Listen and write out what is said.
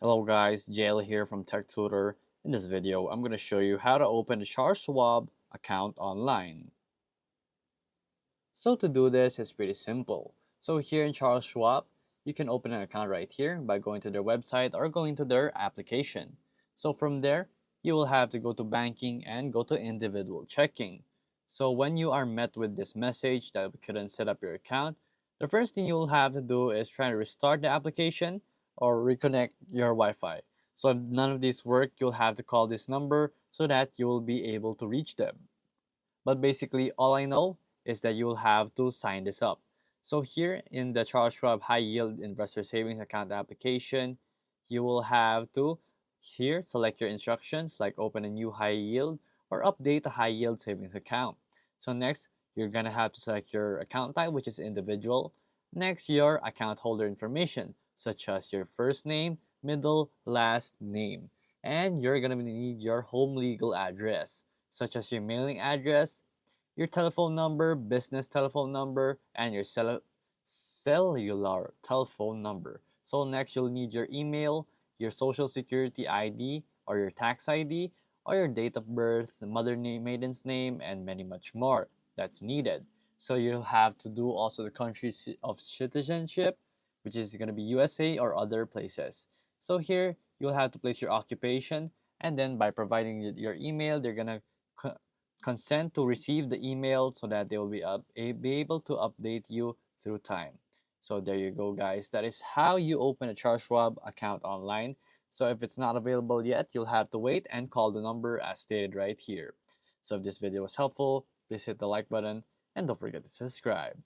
Hello guys, JL here from Tech Tutor. In this video, I'm going to show you how to open a Charles Schwab account online. So to do this is pretty simple. So here in Charles Schwab, you can open an account right here by going to their website or going to their application. So from there, you will have to go to banking and go to individual checking. So when you are met with this message that we couldn't set up your account, the first thing you will have to do is try to restart the application or reconnect your Wi-Fi. So if none of these work, you'll have to call this number so that you will be able to reach them. But basically, all I know is that you will have to sign this up. So here in the Charles Schwab High Yield Investor Savings Account application, you will have to here select your instructions like open a new high yield or update a high yield savings account. So next, you're gonna have to select your account type, which is individual. Next, your account holder information, such as your first name, middle, last name. And you're gonna need your home legal address, such as your mailing address, your telephone number, business telephone number, and your cellular telephone number. So next, you'll need your email, your social security ID, or your tax ID, or your date of birth, mother name, maiden's name, and many much more that's needed. So you'll have to do also the country of citizenship, which is going to be USA or other places. So here, you'll have to place your occupation, and then by providing your email, they're going to consent to receive the email so that they will be able to update you through time. So there you go, guys. That is how you open a Charles Schwab account online. So if it's not available yet, you'll have to wait and call the number as stated right here. So if this video was helpful, please hit the like button and don't forget to subscribe.